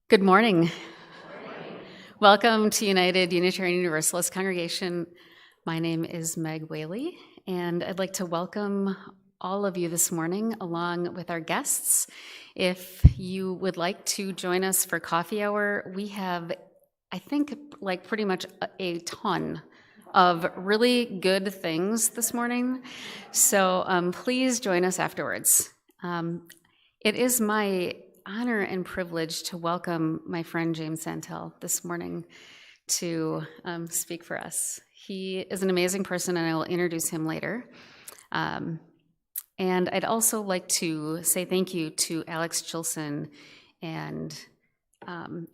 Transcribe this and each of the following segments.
Good morning. Welcome to United Unitarian Universalist Congregation. My name is Meg Whaley, and I'd like to welcome all of you this morning along with our guests. If you would like to join us for coffee hour, we have, I think, pretty much a ton of really good things this morning. So please join us afterwards. It is my honor and privilege to welcome my friend James Santel this morning to speak for us. He is an amazing person, and I will introduce him later. And I'd also like to say thank you to Alex Chilson and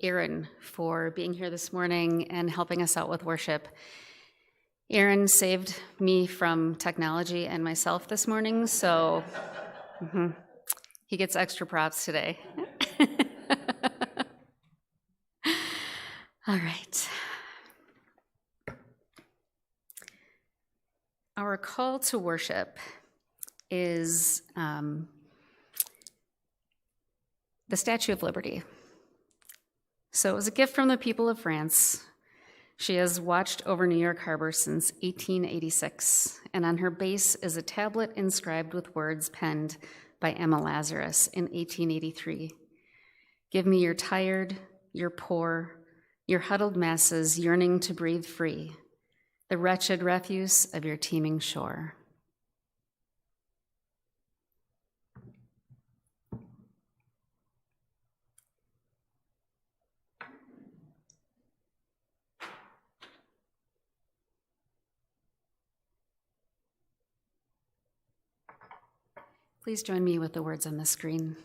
Aaron for being here this morning and helping us out with worship. Aaron saved me from technology and myself this morning, so he gets extra props today. All right. Our call to worship is the Statue of Liberty. So it was a gift from the people of France. She has watched over New York Harbor since 1886, and on her base is a tablet inscribed with words penned by Emma Lazarus in 1883. Give me your tired, your poor, your huddled masses yearning to breathe free, the wretched refuse of your teeming shore. Please join me with the words on the screen.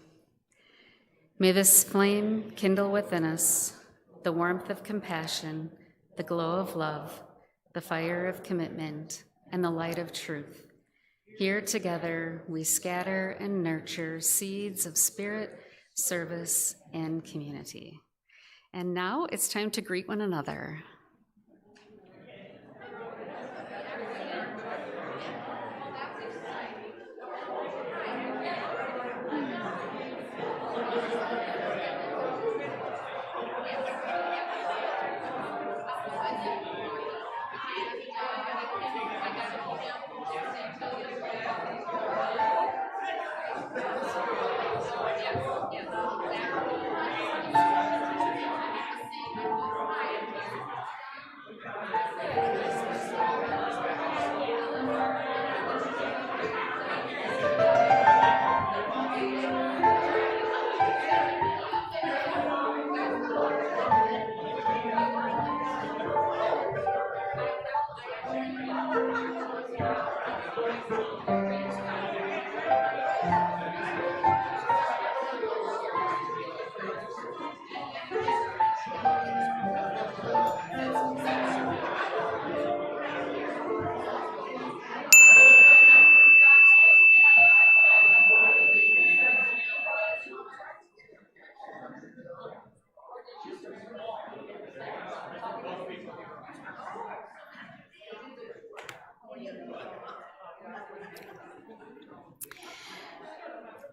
May this flame kindle within us the warmth of compassion, the glow of love, the fire of commitment, and the light of truth. Here together we scatter and nurture seeds of spirit, service, and community. And now it's time to greet one another.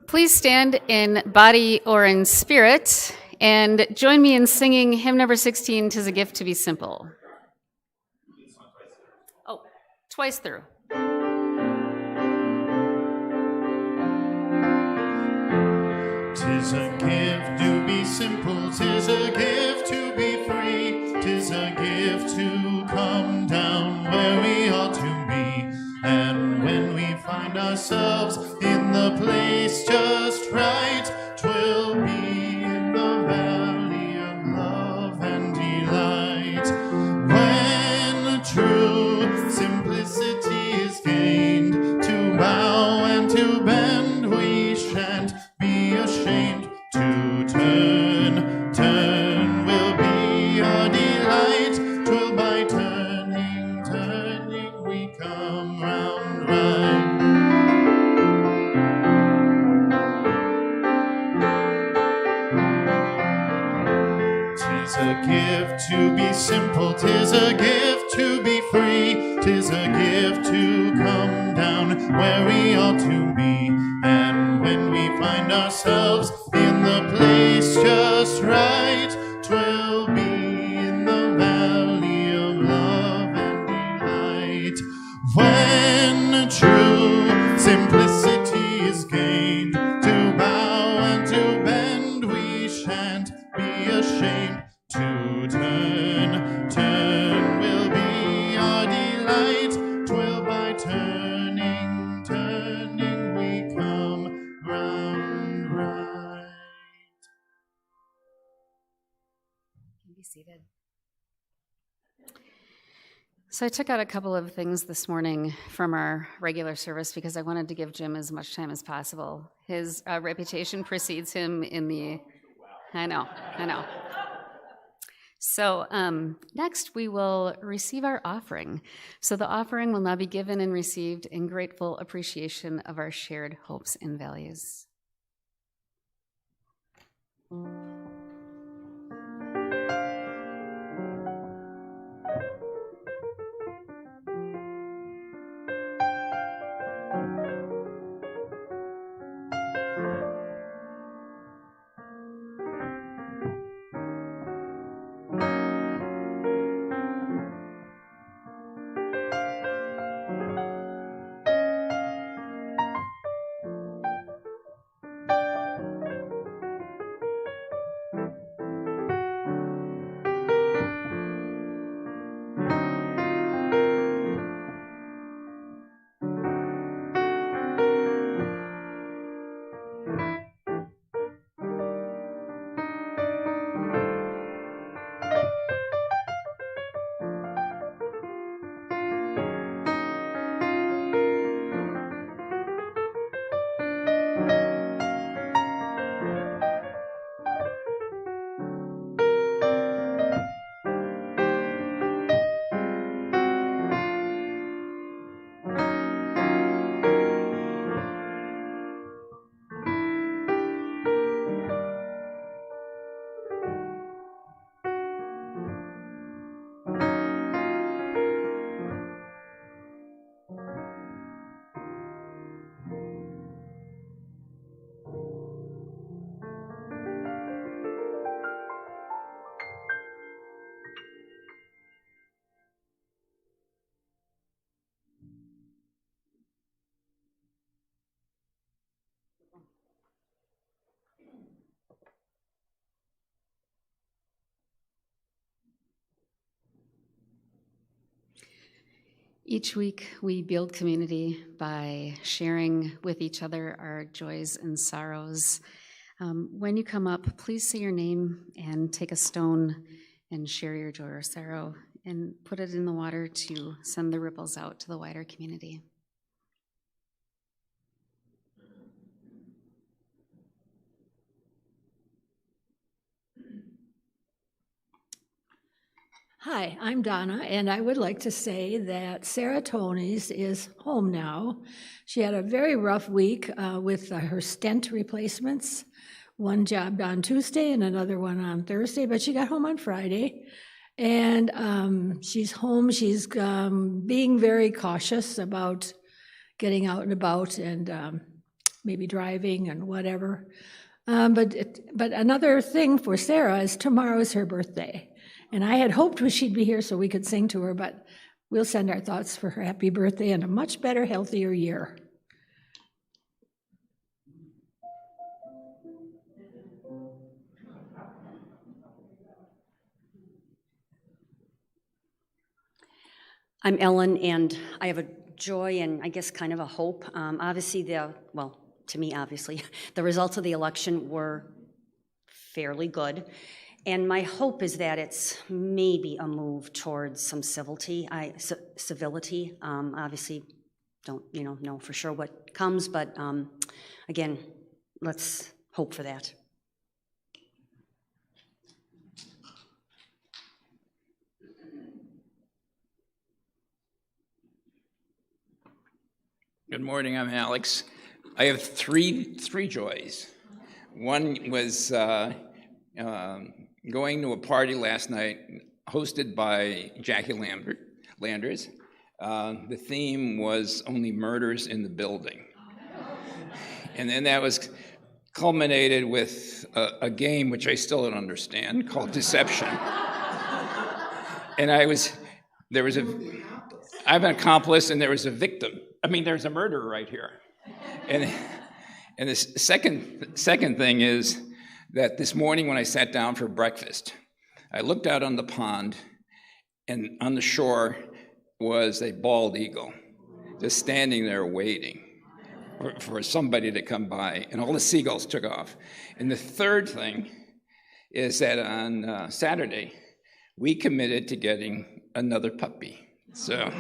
Please stand in body or in spirit and join me in singing hymn number 16, "'Tis a Gift to Be Simple." Oh, twice through. 'Tis a gift to be simple, 'tis a gift to be free, 'tis a gift to come down where we ought to be. And when we find ourselves in the place just right, 'twill be in the valley of love and delight. When true simplicity is gained, to bow and to bend we shan't be ashamed. To turn will be a delight, 'twill by turning we come round. 'Tis a gift to be simple, 'tis a gift to be free, 'tis a gift to come down where we ought to be. And when we find ourselves in the place just right, So I took out a couple of things this morning from our regular service because I wanted to give Jim as much time as possible. His reputation precedes him in the... I know. So next we will receive our offering. So the offering will now be given and received in grateful appreciation of our shared hopes and values. Each week, we build community by sharing with each other our joys and sorrows. When you come up, please say your name and take a stone and share your joy or sorrow and put it in the water to send the ripples out to the wider community. Hi, I'm Donna, and I would like to say that Sarah Tonys is home now. She had a very rough week with her stent replacements. One job on Tuesday and another one on Thursday, but she got home on Friday. And she's home. She's being very cautious about getting out and about and maybe driving and whatever. But another thing for Sarah is tomorrow is her birthday. And I had hoped she'd be here so we could sing to her, but we'll send our thoughts for her happy birthday and a much better, healthier year. I'm Ellen, and I have a joy and I guess kind of a hope. Obviously, to me, obviously, the results of the election were fairly good. And my hope is that it's maybe a move towards some civility. Obviously, don't know for sure what comes, but again, let's hope for that. Good morning, I'm Alex. I have three joys. One was going to a party last night hosted by Jackie Landers. The theme was only murders in the building. And then that was culminated with a game which I still don't understand called Deception. And I'm an accomplice and there was a victim. There's a murderer right here. And the second thing is that this morning when I sat down for breakfast, I looked out on the pond, and on the shore was a bald eagle, just standing there waiting for somebody to come by, and all the seagulls took off. And the third thing is that on Saturday, we committed to getting another puppy. So,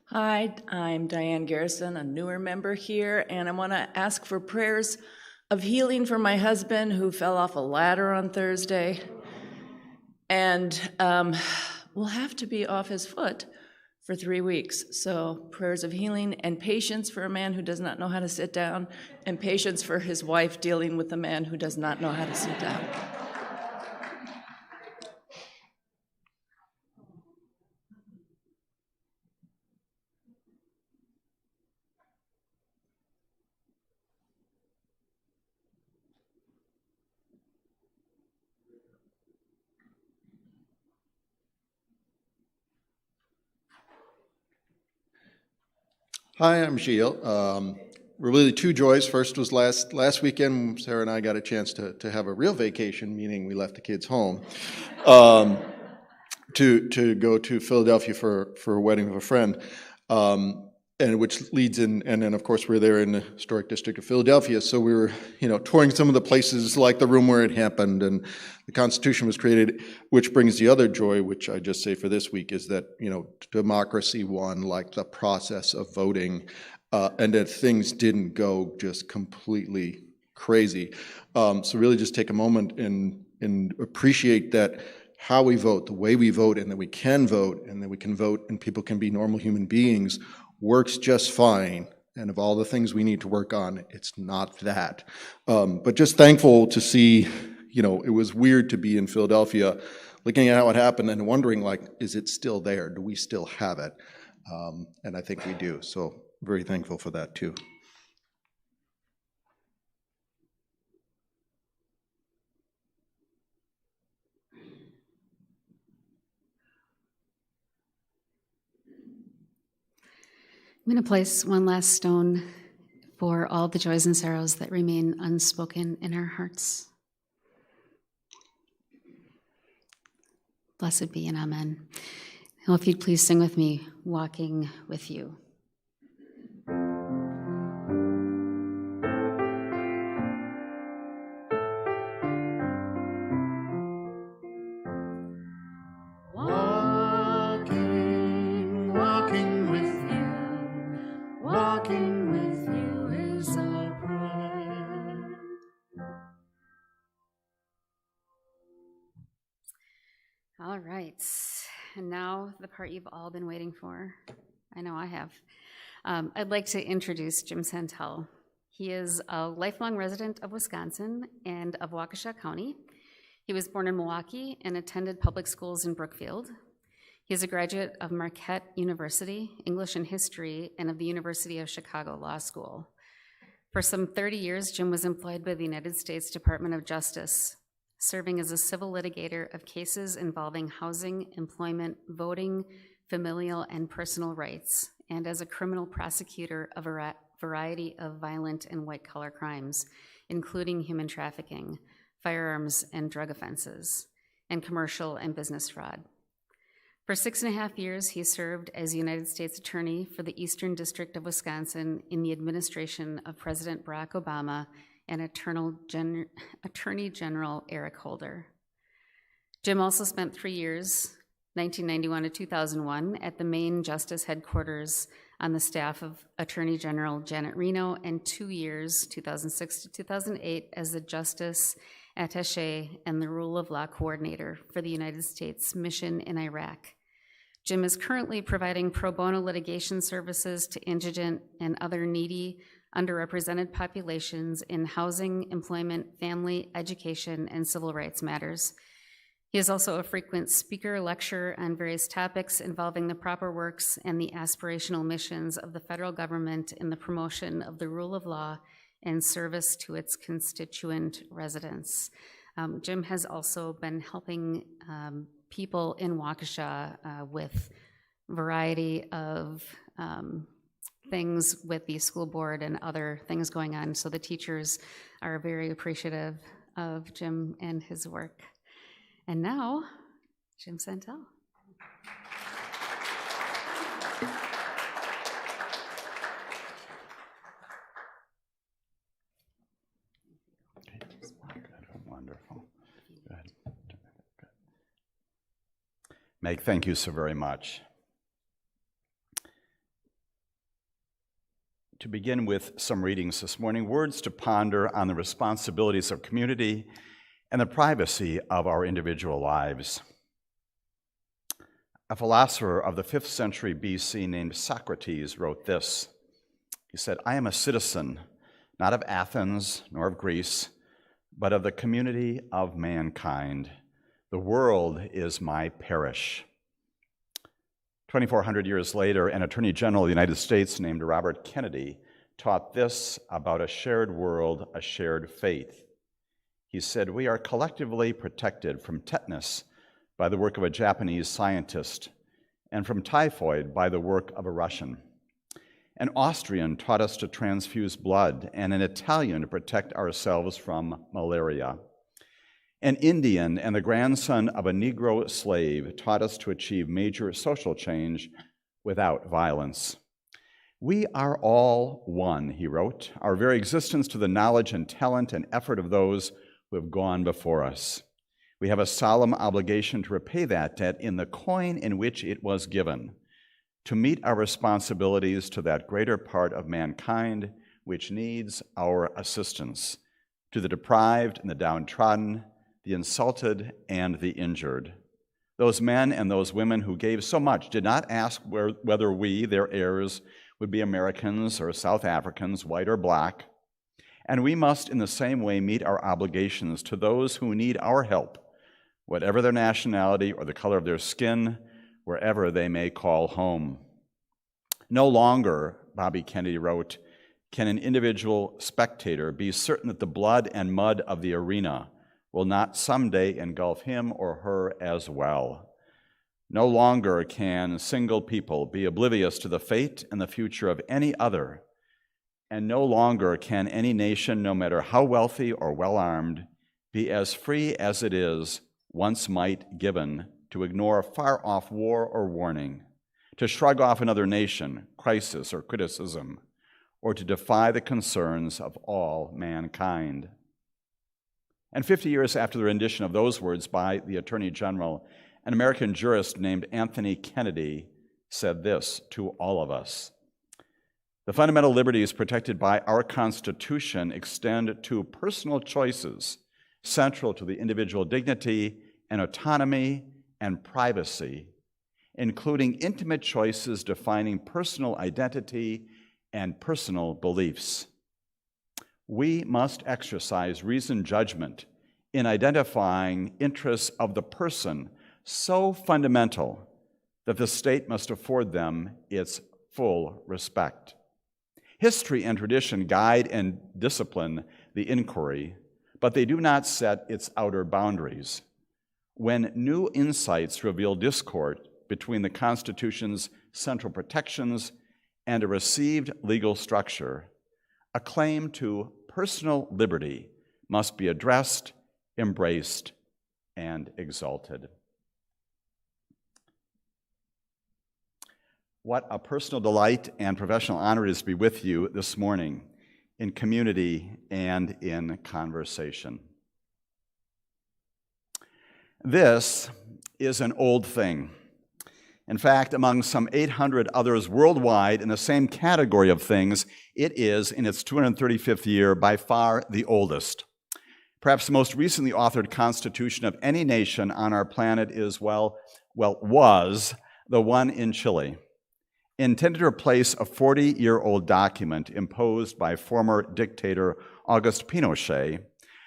Hi, I'm Diane Garrison, a newer member here, and I want to ask for prayers of healing for my husband who fell off a ladder on Thursday and will have to be off his foot for 3 weeks. So prayers of healing and patience for a man who does not know how to sit down, and patience for his wife dealing with a man who does not know how to sit down. Hi, I'm Gilles. Really two joys. First was last weekend, Sarah and I got a chance to have a real vacation, meaning we left the kids home, to go to Philadelphia for a wedding of a friend, and which leads in, and then of course we're there in the historic district of Philadelphia, so we were, touring some of the places like the room where it happened, and the Constitution was created, which brings the other joy, which I just say for this week, is that, democracy won, like the process of voting, and that things didn't go just completely crazy. So really just take a moment and appreciate that how we vote, the way we vote, and that we can vote, and that we can vote and people can be normal human beings, works just fine. And of all the things we need to work on, it's not that. But just thankful to see, it was weird to be in Philadelphia looking at how it happened and wondering, is it still there? Do we still have it? And I think we do. So very thankful for that too. I'm going to place one last stone for all the joys and sorrows that remain unspoken in our hearts. Blessed be and amen. Now, if you'd please sing with me, Walking with You. Walking with you, walking with you is our prayer. All right, and now the part you've all been waiting for. I know I have. I'd like to introduce Jim Santel. He is a lifelong resident of Wisconsin and of Waukesha County. He was born in Milwaukee and attended public schools in Brookfield. He is a graduate of Marquette University, English and History, and of the University of Chicago Law School. For some 30 years, Jim was employed by the United States Department of Justice, serving as a civil litigator of cases involving housing, employment, voting, familial, and personal rights, and as a criminal prosecutor of a variety of violent and white-collar crimes, including human trafficking, firearms and drug offenses, and commercial and business fraud. For 6.5 years, he served as United States Attorney for the Eastern District of Wisconsin in the administration of President Barack Obama and Attorney General Eric Holder. Jim also spent 3 years, 1991 to 2001, at the Maine Justice Headquarters on the staff of Attorney General Janet Reno, and 2 years, 2006 to 2008, as the Justice Attaché and the Rule of Law Coordinator for the United States Mission in Iraq. Jim is currently providing pro bono litigation services to indigent and other needy, underrepresented populations in housing, employment, family, education, and civil rights matters. He is also a frequent speaker, lecturer on various topics involving the proper works and the aspirational missions of the federal government in the promotion of the rule of law and service to its constituent residents. Jim has also been helping people in Waukesha with a variety of things with the school board and other things going on. So the teachers are very appreciative of Jim and his work. And now, Jim Santel. Wonderful. Good. Meg, thank you so very much. To begin with some readings this morning, words to ponder on the responsibilities of community and the privacy of our individual lives. A philosopher of the 5th century BC named Socrates wrote this. He said, "I am a citizen, not of Athens nor of Greece, but of the community of mankind. The world is my parish." 2,400 years later, an Attorney General of the United States named Robert Kennedy taught this about a shared world, a shared faith. He said, "We are collectively protected from tetanus by the work of a Japanese scientist, and from typhoid by the work of a Russian. An Austrian taught us to transfuse blood, and an Italian to protect ourselves from malaria. An Indian and the grandson of a Negro slave taught us to achieve major social change without violence. We are all one," he wrote, "our very existence to the knowledge and talent and effort of those who have gone before us. We have a solemn obligation to repay that debt in the coin in which it was given, to meet our responsibilities to that greater part of mankind which needs our assistance, to the deprived and the downtrodden, the insulted and the injured. Those men and those women who gave so much did not ask whether we, their heirs, would be Americans or South Africans, white or black, and we must in the same way meet our obligations to those who need our help, whatever their nationality or the color of their skin, wherever they may call home. No longer," Bobby Kennedy wrote, "can an individual spectator be certain that the blood and mud of the arena will not someday engulf him or her as well. No longer can single people be oblivious to the fate and the future of any other, and no longer can any nation, no matter how wealthy or well-armed, be as free as it is once might given to ignore a far-off war or warning, to shrug off another nation, crisis, or criticism, or to defy the concerns of all mankind." And 50 years after the rendition of those words by the Attorney General, an American jurist named Anthony Kennedy said this to all of us: "The fundamental liberties protected by our Constitution extend to personal choices central to the individual dignity and autonomy and privacy, including intimate choices defining personal identity and personal beliefs. We must exercise reasoned judgment in identifying interests of the person so fundamental that the state must afford them its full respect. History and tradition guide and discipline the inquiry, but they do not set its outer boundaries. When new insights reveal discord between the Constitution's central protections and a received legal structure, a claim to personal liberty must be addressed, embraced, and exalted." What a personal delight and professional honor it is to be with you this morning in community and in conversation. This is an old thing. In fact, among some 800 others worldwide in the same category of things, it is, in its 235th year, by far the oldest. Perhaps the most recently authored constitution of any nation on our planet is, was the one in Chile, intended to replace a 40-year-old document imposed by former dictator Auguste Pinochet.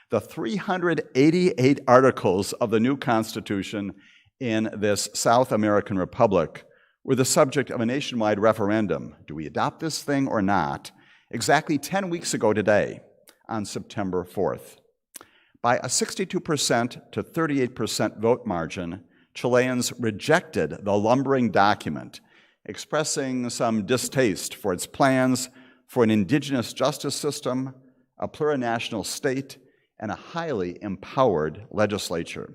The 388 articles of the new Constitution in this South American republic were the subject of a nationwide referendum. Do we adopt this thing or not? Exactly 10 weeks ago today, on September 4th. By a 62% to 38% vote margin, Chileans rejected the lumbering document, expressing some distaste for its plans for an indigenous justice system, a plurinational state, and a highly empowered legislature.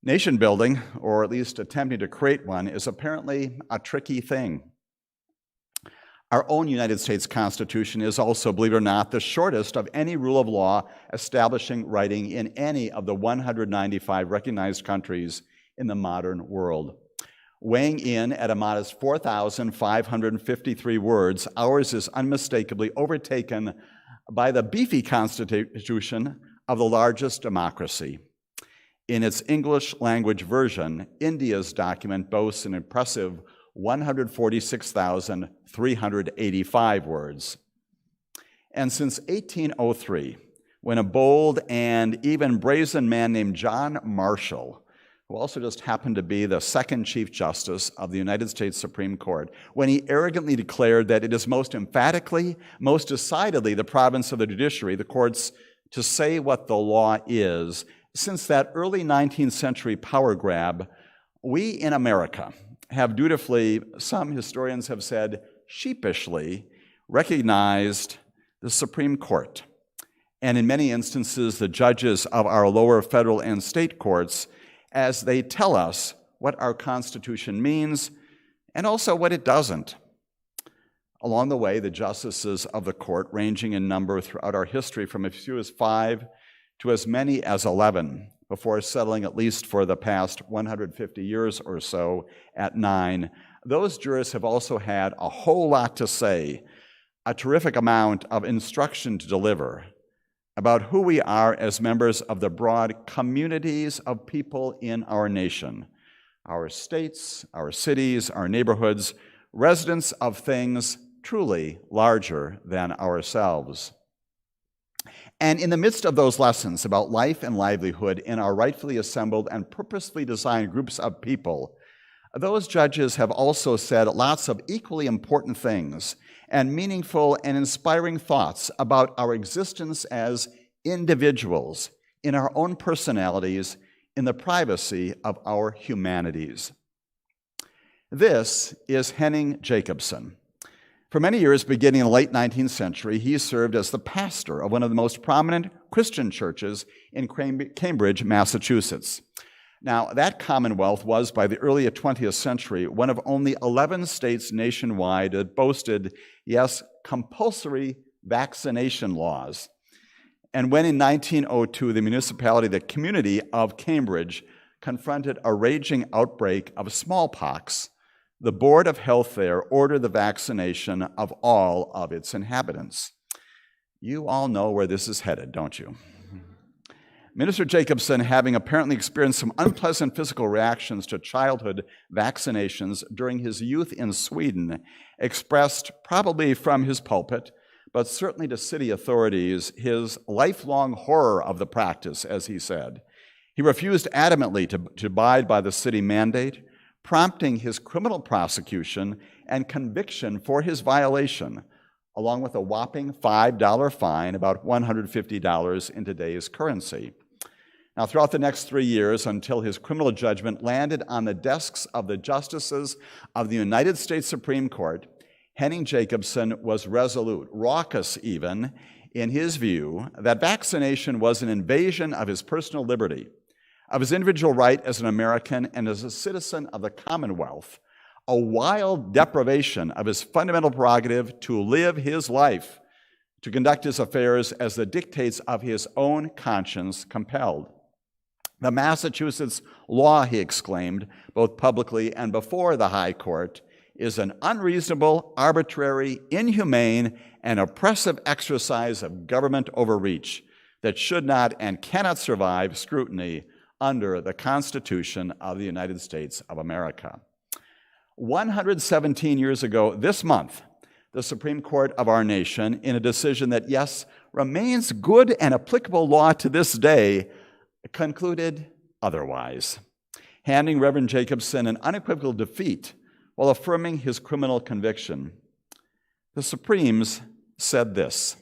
Nation building, or at least attempting to create one, is apparently a tricky thing. Our own United States Constitution is also, believe it or not, the shortest of any rule of law establishing writing in any of the 195 recognized countries in the modern world. Weighing in at a modest 4,553 words, ours is unmistakably overtaken by the beefy Constitution of the largest democracy. In its English language version, India's document boasts an impressive 146,385 words. And since 1803, when a bold and even brazen man named John Marshall, who also just happened to be the second Chief Justice of the United States Supreme Court, when he arrogantly declared that it is most emphatically, most decidedly the province of the judiciary, the courts, to say what the law is, since that early 19th century power grab, we in America have dutifully, some historians have said sheepishly, recognized the Supreme Court, and in many instances the judges of our lower federal and state courts, as they tell us what our Constitution means and also what it doesn't. Along the way, the justices of the court, ranging in number throughout our history from as few as 5 to as many as 11, before settling at least for the past 150 years or so at 9, those jurists have also had a whole lot to say, a terrific amount of instruction to deliver about who we are as members of the broad communities of people in our nation, our states, our cities, our neighborhoods, residents of things truly larger than ourselves. And in the midst of those lessons about life and livelihood in our rightfully assembled and purposefully designed groups of people, those judges have also said lots of equally important things and meaningful and inspiring thoughts about our existence as individuals, in our own personalities, in the privacy of our humanities. This is Henning Jacobson. For many years, beginning in the late 19th century, he served as the pastor of one of the most prominent Christian churches in Cambridge, Massachusetts. Now, that commonwealth was, by the early 20th century, one of only 11 states nationwide that boasted, yes, compulsory vaccination laws. And when in 1902, the municipality, the community of Cambridge, confronted a raging outbreak of smallpox, the Board of Health there ordered the vaccination of all of its inhabitants. You all know where this is headed, don't you? Minister Jacobson, having apparently experienced some unpleasant physical reactions to childhood vaccinations during his youth in Sweden, expressed, probably from his pulpit, but certainly to city authorities, his lifelong horror of the practice, as he said. He refused adamantly to abide by the city mandate, prompting his criminal prosecution and conviction for his violation, along with a whopping $5 fine, about $150 in today's currency. Now, throughout the next 3 years, until his criminal judgment landed on the desks of the justices of the United States Supreme Court, Henning Jacobson was resolute, raucous even, in his view that vaccination was an invasion of his personal liberty, of his individual right as an American and as a citizen of the Commonwealth, a wild deprivation of his fundamental prerogative to live his life, to conduct his affairs as the dictates of his own conscience compelled. The Massachusetts law, he exclaimed, both publicly and before the High Court, is an unreasonable, arbitrary, inhumane, and oppressive exercise of government overreach that should not and cannot survive scrutiny under the Constitution of the United States of America. 117 years ago this month, the Supreme Court of our nation, in a decision that, yes, remains good and applicable law to this day, concluded otherwise, handing Reverend Jacobson an unequivocal defeat while affirming his criminal conviction. The Supremes said this: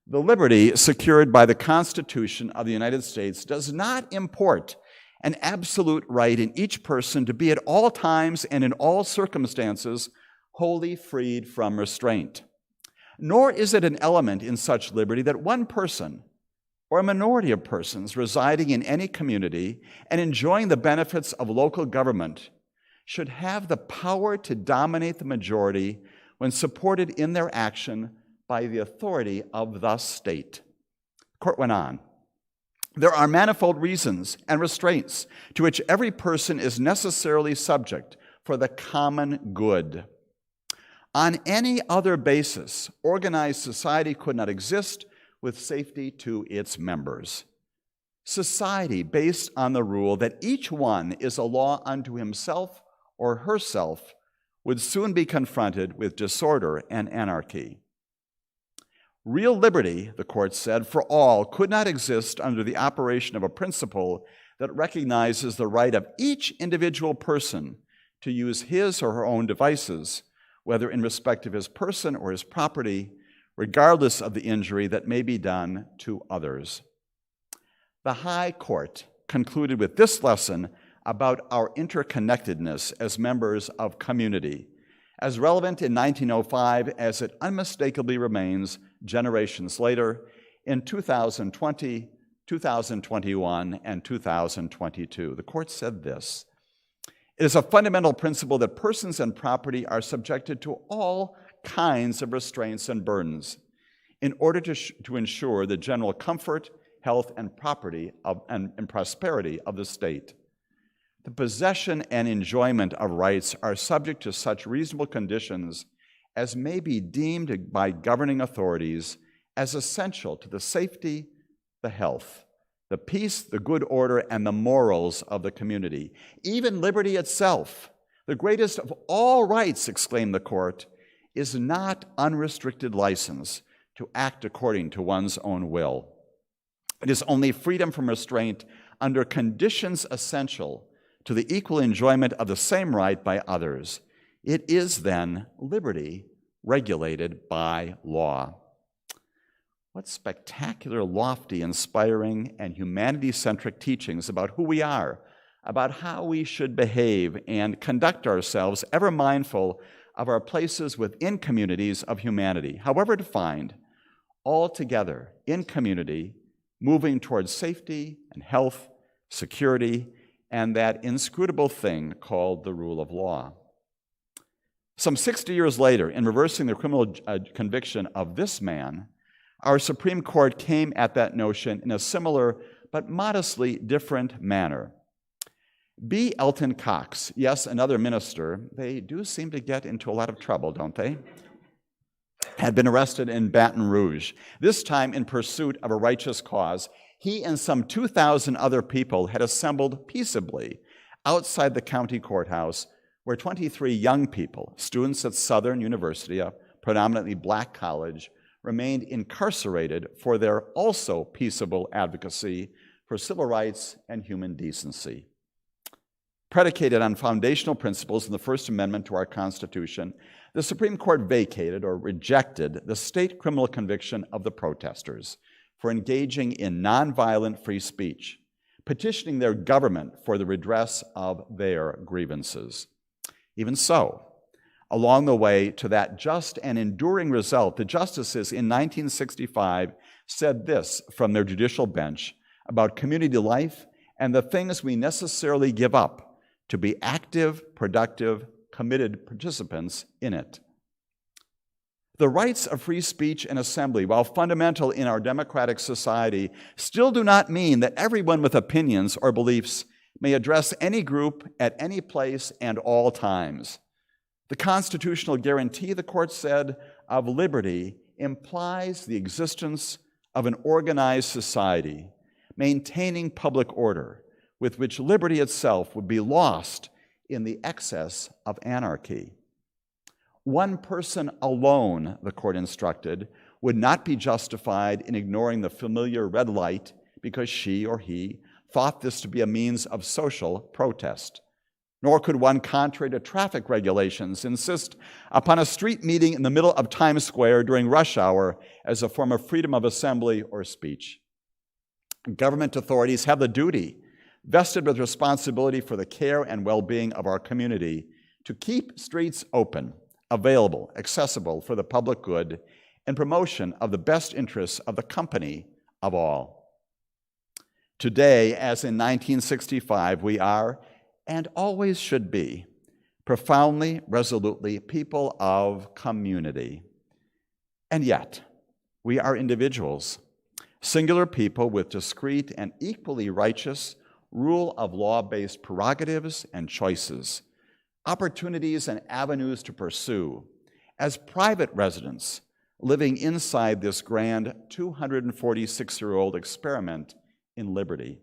"The liberty secured by the Constitution of the United States does not import an absolute right in each person to be at all times and in all circumstances wholly freed from restraint. Nor is it an element in such liberty that one person or a minority of persons residing in any community and enjoying the benefits of local government should have the power to dominate the majority when supported in their action by the authority of the state. The court went on. There are manifold reasons and restraints to which every person is necessarily subject for the common good. On any other basis, organized society could not exist with safety to its members. Society based on the rule that each one is a law unto himself or herself would soon be confronted with disorder and anarchy. Real liberty, the court said, for all could not exist under the operation of a principle that recognizes the right of each individual person to use his or her own devices, whether in respect of his person or his property, regardless of the injury that may be done to others. The High Court concluded with this lesson about our interconnectedness as members of community, as relevant in 1905 as it unmistakably remains generations later in 2020, 2021, and 2022. The court said this: "It is a fundamental principle that persons and property are subjected to all kinds of restraints and burdens in order to ensure the general comfort, health, and property and prosperity of the state. The possession and enjoyment of rights are subject to such reasonable conditions as may be deemed by governing authorities as essential to the safety, the health, the peace, the good order, and the morals of the community. Even liberty itself, the greatest of all rights," exclaimed the court, "is not unrestricted license to act according to one's own will. It is only freedom from restraint under conditions essential to the equal enjoyment of the same right by others. It is then liberty regulated by law." What spectacular, lofty, inspiring, and humanity-centric teachings about who we are, about how we should behave and conduct ourselves, ever mindful of our places within communities of humanity, however defined, all together in community, moving towards safety and health, security, and that inscrutable thing called the rule of law. Some 60 years later, in reversing the criminal conviction of this man, our Supreme Court came at that notion in a similar but modestly different manner. B. Elton Cox, yes, another minister, they do seem to get into a lot of trouble, don't they? Had been arrested in Baton Rouge, this time in pursuit of a righteous cause. He and some 2,000 other people had assembled peaceably outside the county courthouse, where 23 young people, students at Southern University, a predominantly black college, remained incarcerated for their also peaceable advocacy for civil rights and human decency. Predicated on foundational principles in the First Amendment to our Constitution, the Supreme Court vacated or rejected the state criminal conviction of the protesters for engaging in nonviolent free speech, petitioning their government for the redress of their grievances. Even so, along the way to that just and enduring result, the justices in 1965 said this from their judicial bench about community life and the things we necessarily give up to be active, productive, committed participants in it. The rights of free speech and assembly, while fundamental in our democratic society, still do not mean that everyone with opinions or beliefs may address any group at any place and all times. The constitutional guarantee, the court said, of liberty implies the existence of an organized society, maintaining public order, with which liberty itself would be lost in the excess of anarchy. One person alone, the court instructed, would not be justified in ignoring the familiar red light because she or he thought this to be a means of social protest. Nor could one, contrary to traffic regulations, insist upon a street meeting in the middle of Times Square during rush hour as a form of freedom of assembly or speech. Government authorities have the duty, vested with responsibility for the care and well-being of our community, to keep streets open, available, accessible for the public good, and promotion of the best interests of the company of all. Today, as in 1965, we are, and always should be, profoundly, resolutely people of community. And yet, we are individuals, singular people with discrete and equally righteous rule of law-based prerogatives and choices, opportunities and avenues to pursue as private residents living inside this grand 246-year-old experiment in liberty.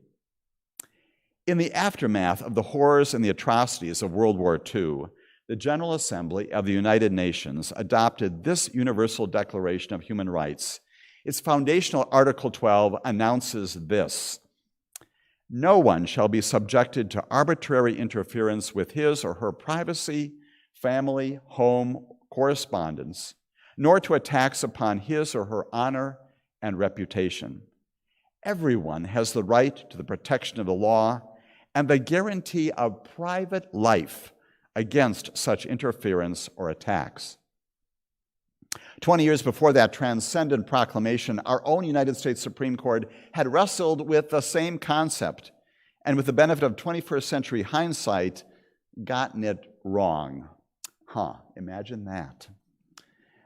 In the aftermath of the horrors and the atrocities of World War II, the General Assembly of the United Nations adopted this Universal Declaration of Human Rights. Its foundational Article 12 announces this: "No one shall be subjected to arbitrary interference with his or her privacy, family, home, correspondence, nor to attacks upon his or her honor and reputation. Everyone has the right to the protection of the law and the guarantee of private life against such interference or attacks." 20 years before that transcendent proclamation, our own United States Supreme Court had wrestled with the same concept, and with the benefit of 21st century hindsight, gotten it wrong. Imagine that.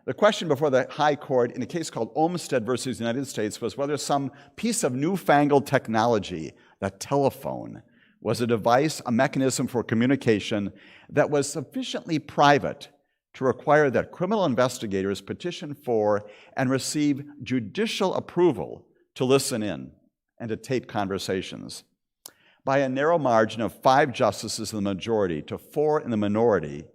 The question before the High Court in a case called Olmstead versus United States was whether some piece of newfangled technology, the telephone, was a device, a mechanism for communication that was sufficiently private to require that criminal investigators petition for and receive judicial approval to listen in and to tape conversations. By a narrow margin of 5 justices in the majority to 4 in the minority,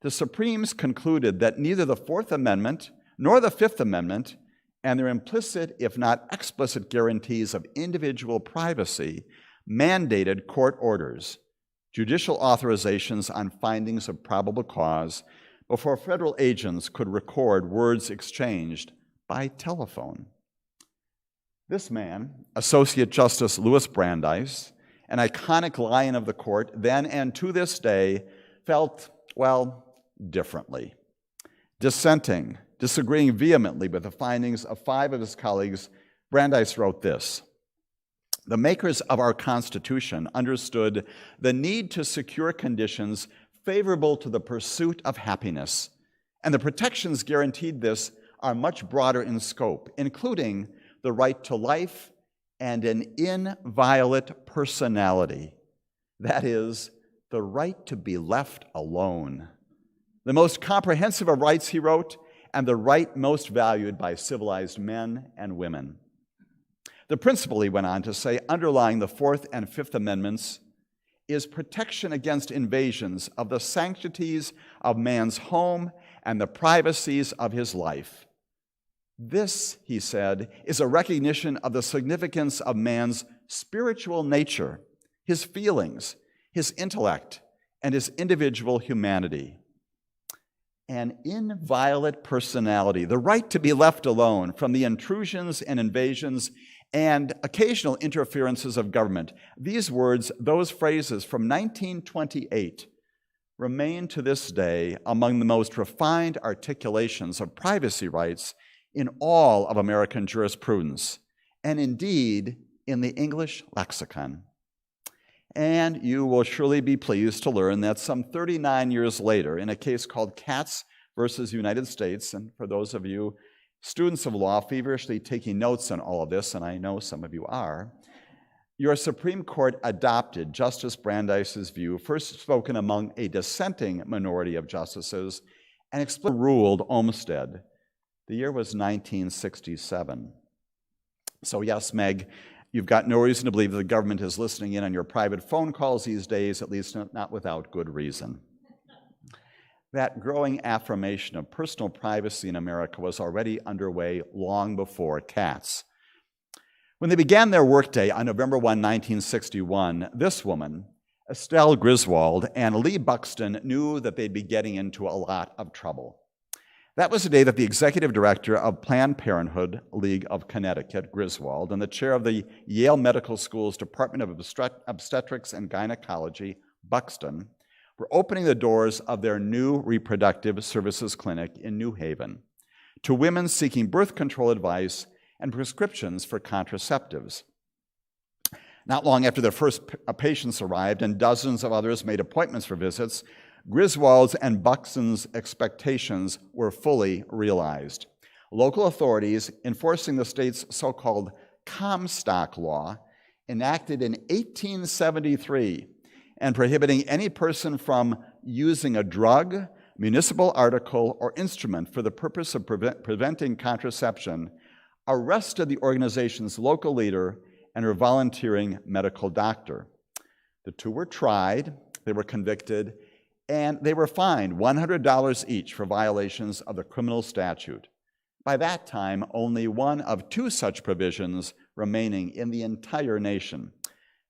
the Supremes concluded that neither the Fourth Amendment nor the Fifth Amendment and their implicit, if not explicit, guarantees of individual privacy mandated court orders, judicial authorizations on findings of probable cause, before federal agents could record words exchanged by telephone. This man, Associate Justice Louis Brandeis, an iconic lion of the court, then and to this day, felt, differently. Dissenting, disagreeing vehemently with the findings of 5 of his colleagues, Brandeis wrote this: "The makers of our Constitution understood the need to secure conditions favorable to the pursuit of happiness, and the protections guaranteed this are much broader in scope, including the right to life and an inviolate personality. That is, the right to be left alone. The most comprehensive of rights," he wrote, "and the right most valued by civilized men and women." The principle, he went on to say, underlying the Fourth and Fifth Amendments is protection against invasions of the sanctities of man's home and the privacies of his life. This, he said, is a recognition of the significance of man's spiritual nature, his feelings, his intellect, and his individual humanity. An inviolate personality, the right to be left alone from the intrusions and invasions and occasional interferences of government. These words, those phrases from 1928, remain to this day among the most refined articulations of privacy rights in all of American jurisprudence, and indeed in the English lexicon. And you will surely be pleased to learn that some 39 years later, in a case called Katz versus United States, and for those of you students of law feverishly taking notes on all of this, and I know some of you are, your Supreme Court adopted Justice Brandeis's view, first spoken among a dissenting minority of justices, and explicitly ruled Olmstead. The year was 1967. So yes, Meg, you've got no reason to believe that the government is listening in on your private phone calls these days, at least not without good reason. That growing affirmation of personal privacy in America was already underway long before Katz. When they began their workday on November 1, 1961, this woman, Estelle Griswold, and Lee Buxton knew that they'd be getting into a lot of trouble. That was the day that the executive director of Planned Parenthood League of Connecticut, Griswold, and the chair of the Yale Medical School's Department of Obstetrics and Gynecology, Buxton, were opening the doors of their new reproductive services clinic in New Haven to women seeking birth control advice and prescriptions for contraceptives. Not long after their first patients arrived and dozens of others made appointments for visits, Griswold's and Buxton's expectations were fully realized. Local authorities enforcing the state's so-called Comstock law, enacted in 1873, and prohibiting any person from using a drug, municipal article, or instrument for the purpose of preventing contraception, arrested the organization's local leader and her volunteering medical doctor. The two were tried, they were convicted, and they were fined $100 each for violations of the criminal statute. By that time, only one of two such provisions remaining in the entire nation.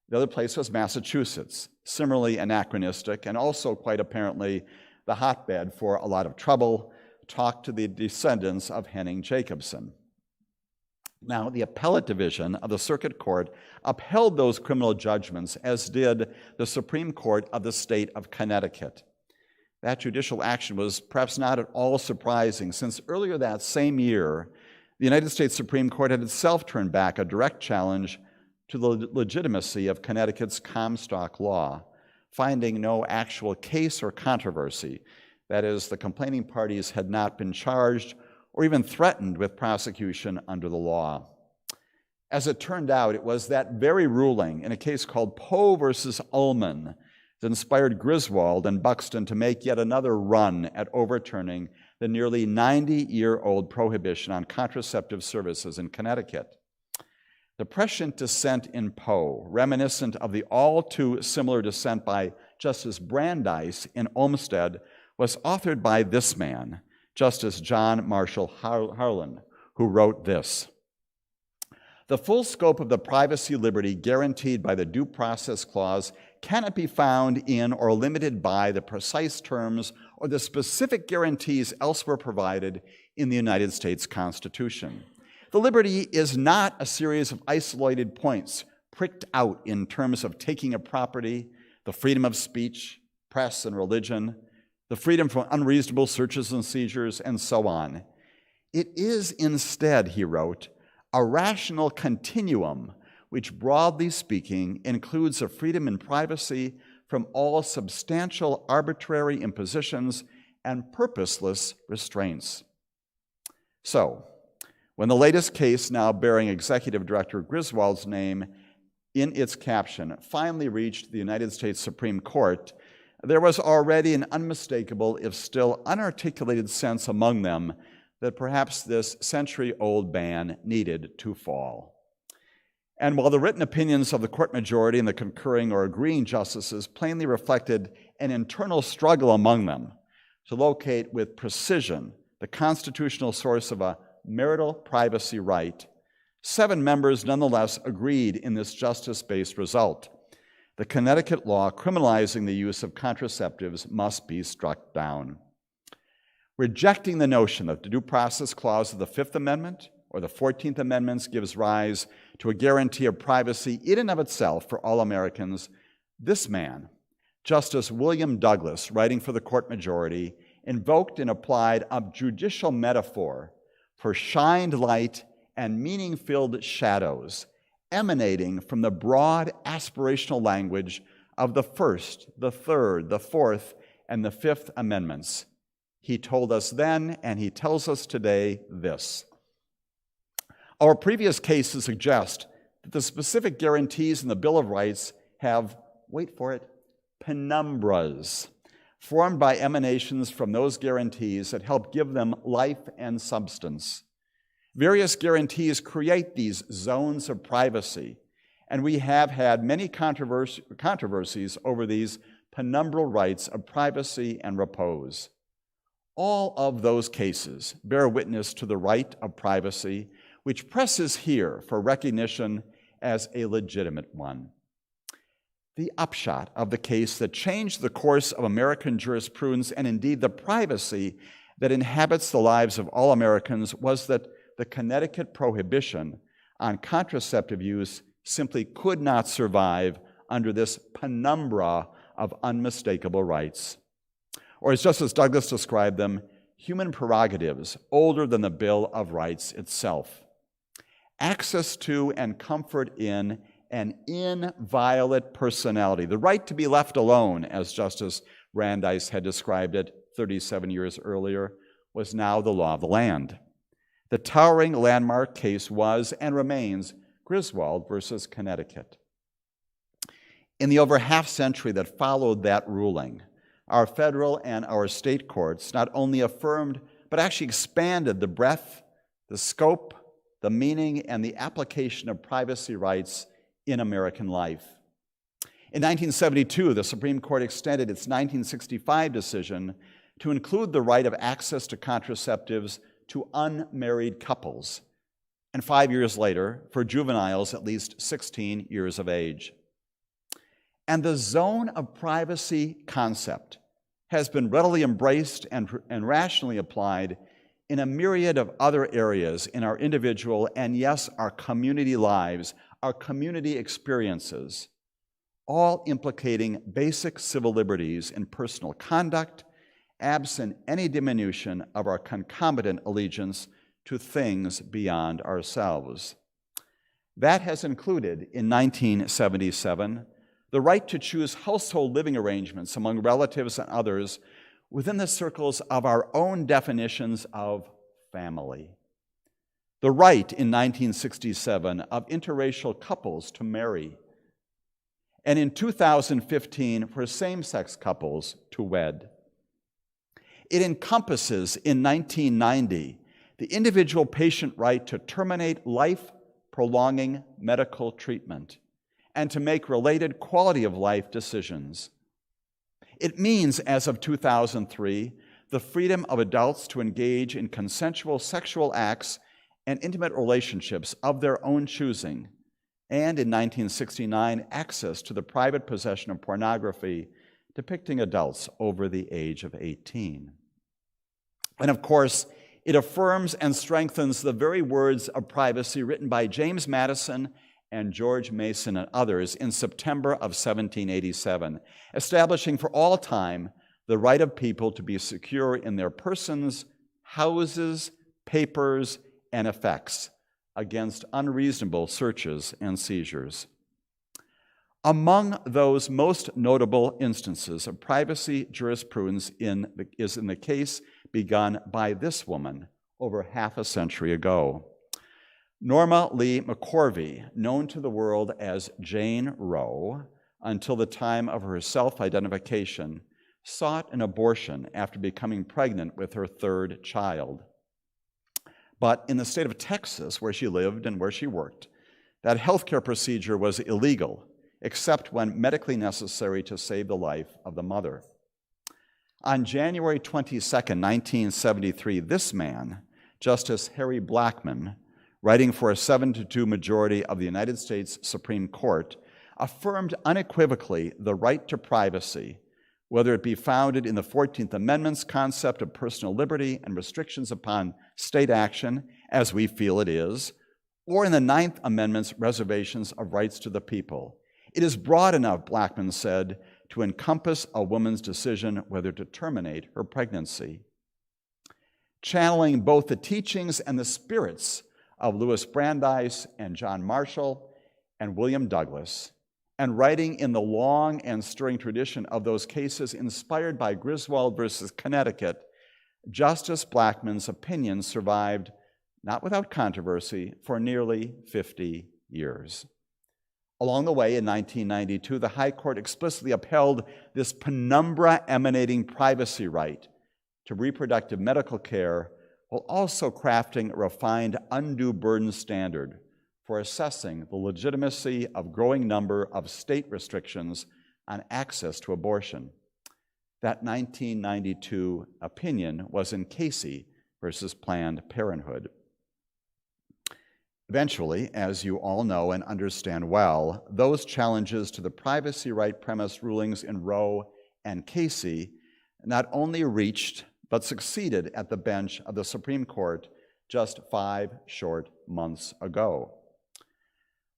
The other place was Massachusetts, similarly anachronistic and also quite apparently the hotbed for a lot of trouble. Talk to the descendants of Henning Jacobson. Now, the appellate division of the circuit court upheld those criminal judgments, as did the Supreme Court of the state of Connecticut. That judicial action was perhaps not at all surprising, since earlier that same year, the United States Supreme Court had itself turned back a direct challenge to the legitimacy of Connecticut's Comstock law, finding no actual case or controversy. That is, the complaining parties had not been charged or even threatened with prosecution under the law. As it turned out, it was that very ruling in a case called Poe versus Ullman that inspired Griswold and Buxton to make yet another run at overturning the nearly 90-year-old prohibition on contraceptive services in Connecticut. The prescient dissent in Poe, reminiscent of the all-too-similar dissent by Justice Brandeis in Olmsted, was authored by this man, Justice John Marshall Harlan, who wrote this: "The full scope of the privacy liberty guaranteed by the Due Process Clause cannot be found in or limited by the precise terms or the specific guarantees elsewhere provided in the United States Constitution. The liberty is not a series of isolated points pricked out in terms of taking a property, the freedom of speech, press, and religion, the freedom from unreasonable searches and seizures, and so on. It is instead," he wrote, "a rational continuum which, broadly speaking, includes a freedom and privacy from all substantial arbitrary impositions and purposeless restraints." So, when the latest case, now bearing Executive Director Griswold's name in its caption, finally reached the United States Supreme Court, there was already an unmistakable, if still unarticulated, sense among them that perhaps this century-old ban needed to fall. And while the written opinions of the court majority and the concurring or agreeing justices plainly reflected an internal struggle among them to locate with precision the constitutional source of a marital privacy right, 7 members nonetheless agreed in this justice-based result. The Connecticut law criminalizing the use of contraceptives must be struck down. Rejecting the notion that the Due Process Clause of the Fifth Amendment or the 14th Amendment gives rise to a guarantee of privacy in and of itself for all Americans, this man, Justice William Douglas, writing for the court majority, invoked and applied a judicial metaphor for shined light and meaning-filled shadows emanating from the broad aspirational language of the First, the Third, the Fourth, and the Fifth Amendments. He told us then, and he tells us today, this: our previous cases suggest that the specific guarantees in the Bill of Rights have, wait for it, penumbras, formed by emanations from those guarantees that help give them life and substance. Various guarantees create these zones of privacy, and we have had many controversies over these penumbral rights of privacy and repose. All of those cases bear witness to the right of privacy, which presses here for recognition as a legitimate one. The upshot of the case that changed the course of American jurisprudence, and indeed the privacy that inhabits the lives of all Americans, was that the Connecticut prohibition on contraceptive use simply could not survive under this penumbra of unmistakable rights. Or as Justice Douglas described them, human prerogatives older than the Bill of Rights itself. Access to and comfort in an inviolate personality, the right to be left alone, as Justice Brandeis had described it 37 years earlier, was now the law of the land. The towering landmark case was and remains Griswold versus Connecticut. In the over half century that followed that ruling, our federal and our state courts not only affirmed, but actually expanded the breadth, the scope, the meaning, and the application of privacy rights in American life. In 1972, the Supreme Court extended its 1965 decision to include the right of access to contraceptives to unmarried couples, and 5 years later, for juveniles at least 16 years of age. And the zone of privacy concept has been readily embraced and rationally applied in a myriad of other areas in our individual and, yes, our community lives, our community experiences, all implicating basic civil liberties in personal conduct, absent any diminution of our concomitant allegiance to things beyond ourselves. That has included, in 1977, the right to choose household living arrangements among relatives and others within the circles of our own definitions of family. The right in 1967 of interracial couples to marry. And in 2015, for same-sex couples to wed. It encompasses, in 1990, the individual patient right to terminate life-prolonging medical treatment and to make related quality-of-life decisions. It means, as of 2003, the freedom of adults to engage in consensual sexual acts and intimate relationships of their own choosing, and in 1969, access to the private possession of pornography depicting adults over the age of 18. And of course, it affirms and strengthens the very words of privacy written by James Madison and George Mason and others in September of 1787, establishing for all time the right of people to be secure in their persons, houses, papers, and effects against unreasonable searches and seizures. Among those most notable instances of privacy jurisprudence is in the case begun by this woman over half a century ago. Norma Lee McCorvey, known to the world as Jane Roe until the time of her self-identification, sought an abortion after becoming pregnant with her third child. But in the state of Texas, where she lived and where she worked, that healthcare procedure was illegal, except when medically necessary to save the life of the mother. On January 22, 1973, this man, Justice Harry Blackmun, writing for a 7-2 majority of the United States Supreme Court, affirmed unequivocally the right to privacy, whether it be founded in the 14th Amendment's concept of personal liberty and restrictions upon state action, as we feel it is, or in the 9th Amendment's reservations of rights to the people. It is broad enough, Blackmun said, to encompass a woman's decision whether to terminate her pregnancy. Channeling both the teachings and the spirits of Louis Brandeis and John Marshall and William Douglas, and writing in the long and stirring tradition of those cases inspired by Griswold versus Connecticut, Justice Blackmun's opinion survived, not without controversy, for nearly 50 years. Along the way, in 1992, the High Court explicitly upheld this penumbra emanating privacy right to reproductive medical care, while also crafting a refined undue burden standard for assessing the legitimacy of growing number of state restrictions on access to abortion. That 1992 opinion was in Casey versus Planned Parenthood. Eventually, as you all know and understand well, those challenges to the privacy right premise rulings in Roe and Casey not only reached but succeeded at the bench of the Supreme Court just 5 short months ago.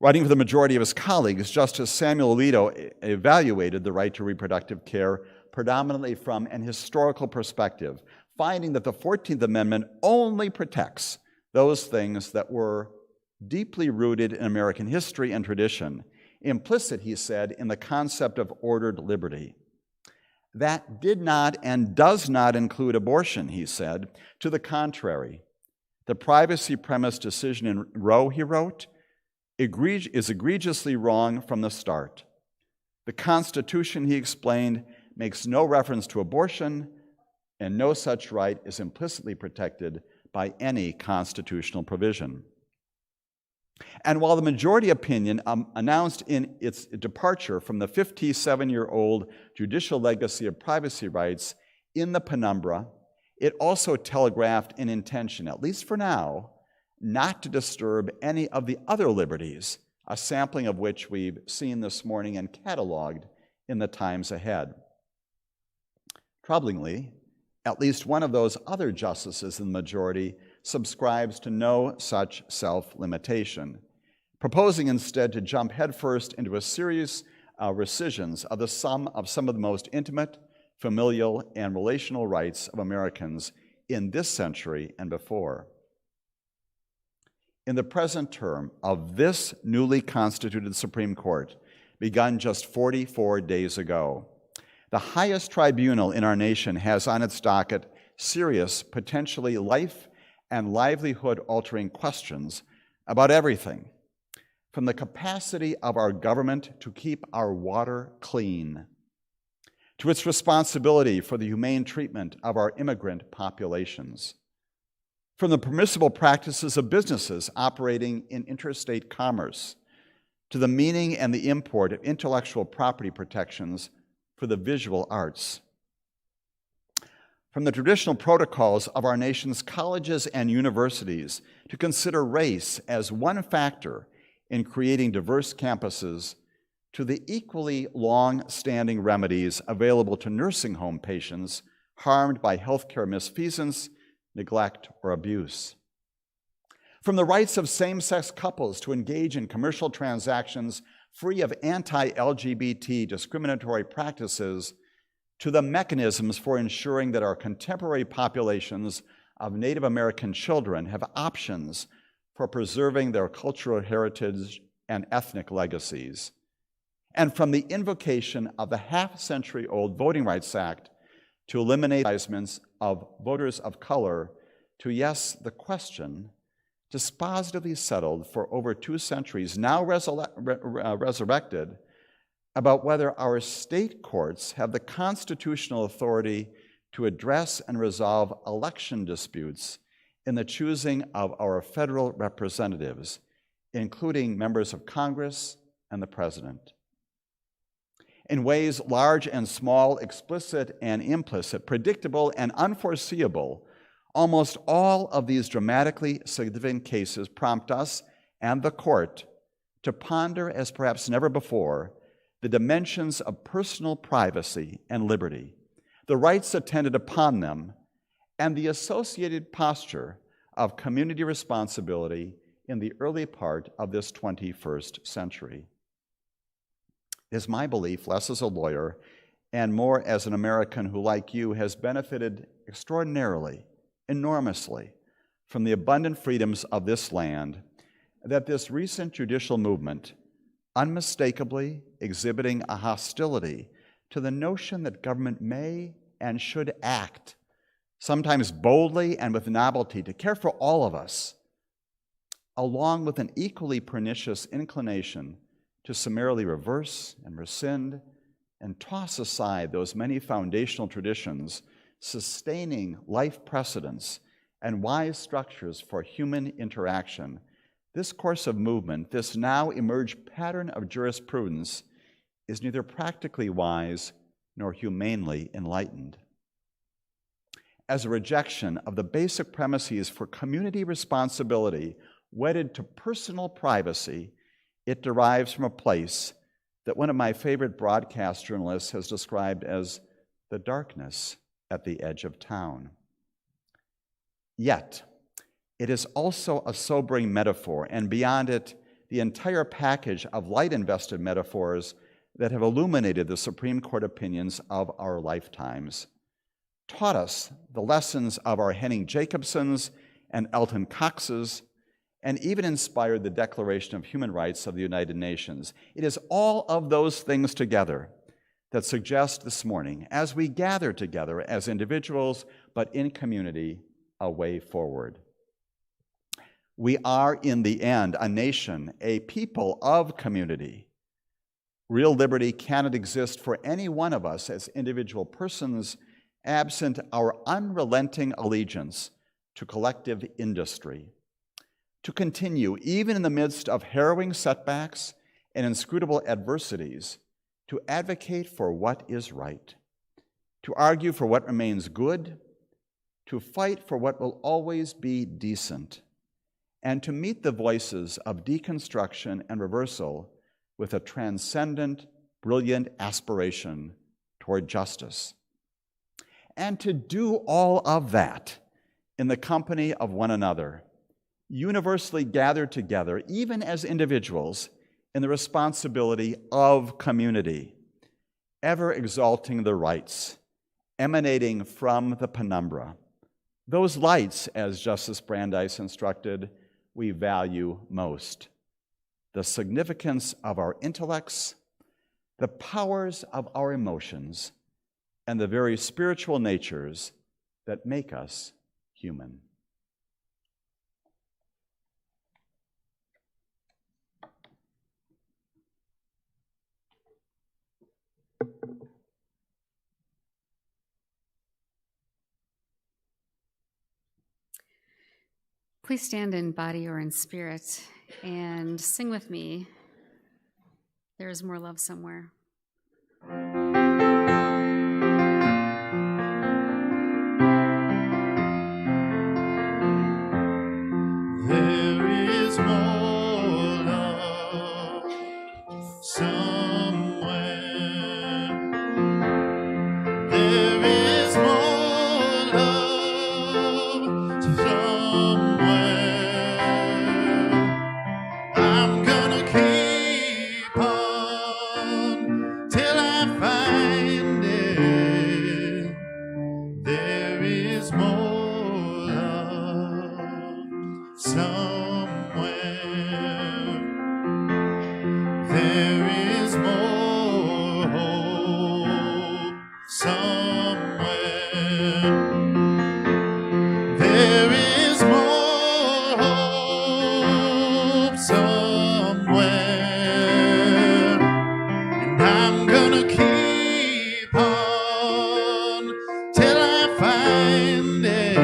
Writing for the majority of his colleagues, Justice Samuel Alito evaluated the right to reproductive care predominantly from an historical perspective, finding that the 14th Amendment only protects those things that were deeply rooted in American history and tradition, implicit, he said, in the concept of ordered liberty. That did not and does not include abortion, he said. To the contrary, the privacy premise decision in Roe, he wrote, is egregiously wrong from the start. The Constitution, he explained, makes no reference to abortion, and no such right is implicitly protected by any constitutional provision. And while the majority opinion announced in its departure from the 57-year-old judicial legacy of privacy rights in the Penumbra, it also telegraphed an intention, at least for now, not to disturb any of the other liberties, a sampling of which we've seen this morning and cataloged in the times ahead. Troublingly, at least one of those other justices in the majority subscribes to no such self-limitation, proposing instead to jump headfirst into a series of rescissions of some of the most intimate, familial, and relational rights of Americans in this century and before. In the present term of this newly constituted Supreme Court, begun just 44 days ago, the highest tribunal in our nation has on its docket serious, potentially life and livelihood-altering questions about everything, from the capacity of our government to keep our water clean, to its responsibility for the humane treatment of our immigrant populations, from the permissible practices of businesses operating in interstate commerce, to the meaning and the import of intellectual property protections for the visual arts. From the traditional protocols of our nation's colleges and universities to consider race as one factor in creating diverse campuses, to the equally long-standing remedies available to nursing home patients harmed by healthcare misfeasance, neglect, or abuse. From the rights of same-sex couples to engage in commercial transactions free of anti-LGBT discriminatory practices, to the mechanisms for ensuring that our contemporary populations of Native American children have options for preserving their cultural heritage and ethnic legacies. And from the invocation of the half-century-old Voting Rights Act to eliminate advertisements of voters of color, to, yes, the question, dispositively settled for over 2 centuries, now resurrected, about whether our state courts have the constitutional authority to address and resolve election disputes in the choosing of our federal representatives, including members of Congress and the President. In ways large and small, explicit and implicit, predictable and unforeseeable, almost all of these dramatically significant cases prompt us and the court to ponder, as perhaps never before, the dimensions of personal privacy and liberty, the rights attendant upon them, and the associated posture of community responsibility in the early part of this 21st century. It is my belief, less as a lawyer and more as an American who, like you, has benefited extraordinarily, enormously, from the abundant freedoms of this land, that this recent judicial movement, unmistakably exhibiting a hostility to the notion that government may and should act, sometimes boldly and with novelty, to care for all of us, along with an equally pernicious inclination to summarily reverse and rescind and toss aside those many foundational traditions sustaining life precedents and wise structures for human interaction. This course of movement, this now emerged pattern of jurisprudence, is neither practically wise nor humanely enlightened. As a rejection of the basic premises for community responsibility wedded to personal privacy, it derives from a place that one of my favorite broadcast journalists has described as the darkness at the edge of town. Yet, it is also a sobering metaphor, and beyond it, the entire package of light-invested metaphors that have illuminated the Supreme Court opinions of our lifetimes, taught us the lessons of our Henning Jacobsons and Elton Coxes, and even inspired the Declaration of Human Rights of the United Nations. It is all of those things together that suggest this morning, as we gather together as individuals, but in community, a way forward. We are, in the end, a nation, a people of community. Real liberty cannot exist for any one of us as individual persons absent our unrelenting allegiance to collective industry. To continue, even in the midst of harrowing setbacks and inscrutable adversities, to advocate for what is right, to argue for what remains good, to fight for what will always be decent, and to meet the voices of deconstruction and reversal with a transcendent, brilliant aspiration toward justice. And to do all of that in the company of one another, universally gathered together, even as individuals, in the responsibility of community, ever exalting the rights emanating from the penumbra. Those lights, as Justice Brandeis instructed, we value most. The significance of our intellects, the powers of our emotions, and the very spiritual natures that make us human. Please stand in body or in spirit and sing with me, "There is More Love Somewhere." There is more love somewhere. There is more love somewhere. I'm gonna keep on till I find it. There is more love somewhere. There is more hope somewhere. There is more hope somewhere. And I'm gonna keep on till I find it.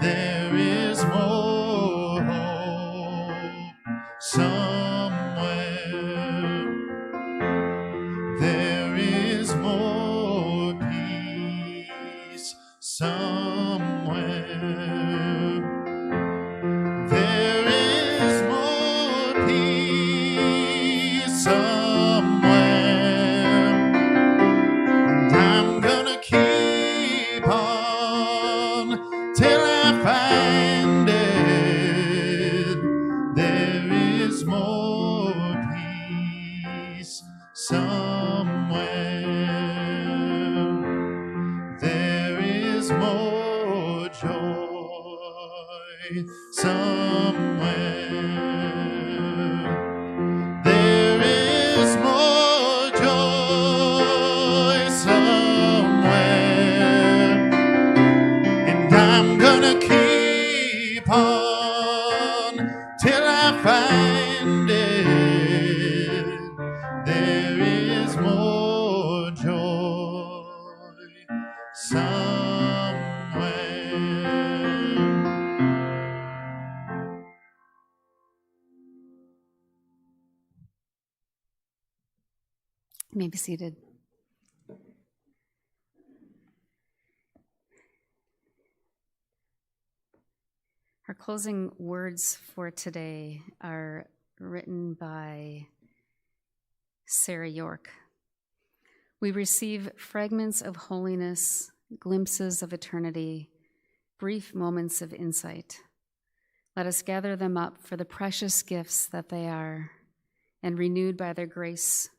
There is more hope somewhere. There is more peace somewhere. There is more peace somewhere. And I'm gonna keep on till I find it. There is more peace somewhere. There is more joy somewhere. There is more joy somewhere. And I'm gonna keep on till I find it. There is more joy somewhere. You may be seated. Our closing words for today are written by Sarah York. We receive fragments of holiness, glimpses of eternity, brief moments of insight. Let us gather them up for the precious gifts that they are, and renewed by their grace,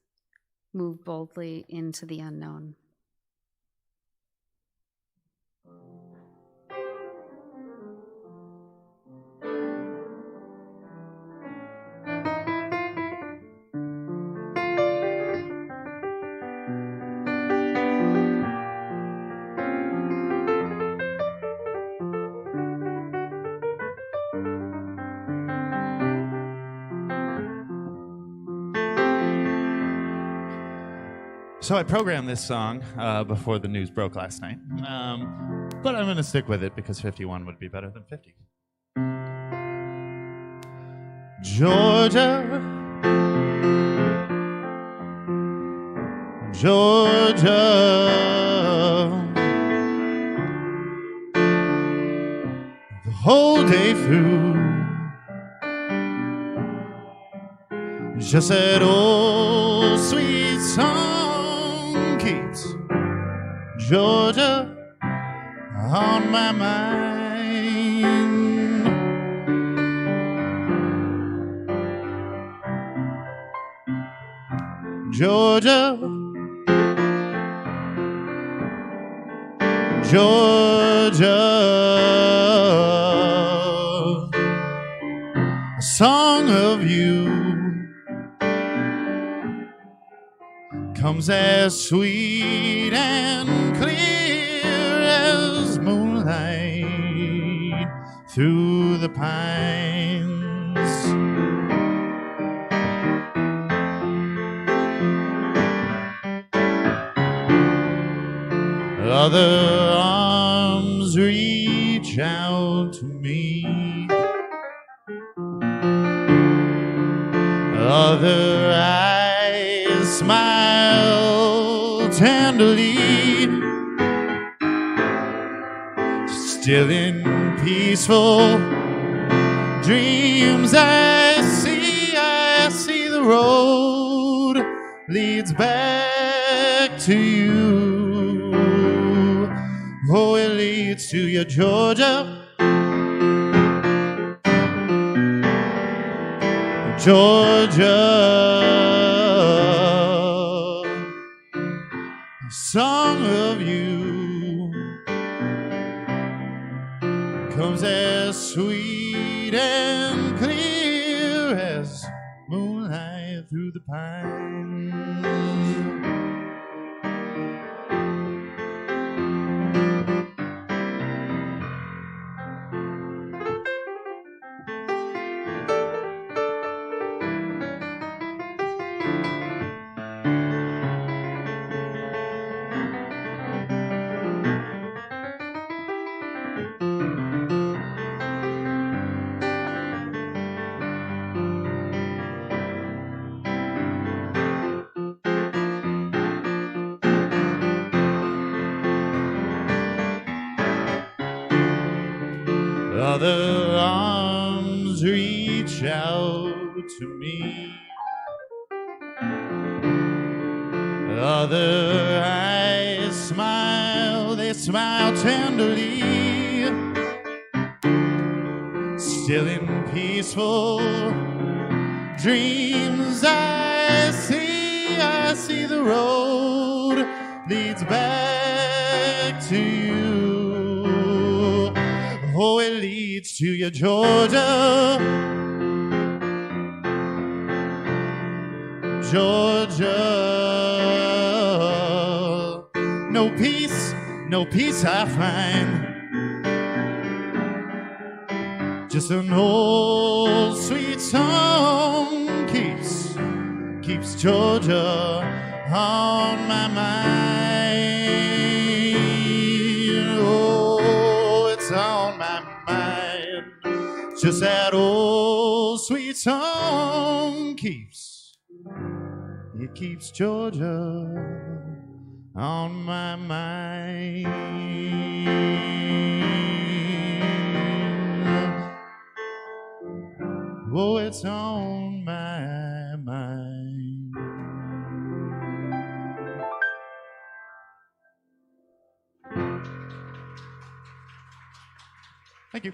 move boldly into the unknown. So I programmed this song before the news broke last night, but I'm going to stick with it because 51 would be better than 50. Georgia, Georgia, the whole day through, just that old sweet song keeps Georgia on my mind. Georgia, Georgia, a song of you comes as sweet and clear as moonlight through the pines. Other arms reach out to me, other eyes smile tenderly, still in peaceful dreams I see the road leads back to you. Oh, it leads to your Georgia, Georgia, a song of you comes as sweet and clear as moonlight through the pines. Other arms reach out to me, other eyes smile, they smile tenderly, still in peaceful dreams I see the road leads back to you. Oh, it leads to your Georgia, Georgia. No peace I find, just an old sweet song keeps Georgia on my mind. Oh, it's on my mind. Just that old sweet song keeps Georgia on my mind. Oh, it's on my mind. Thank you.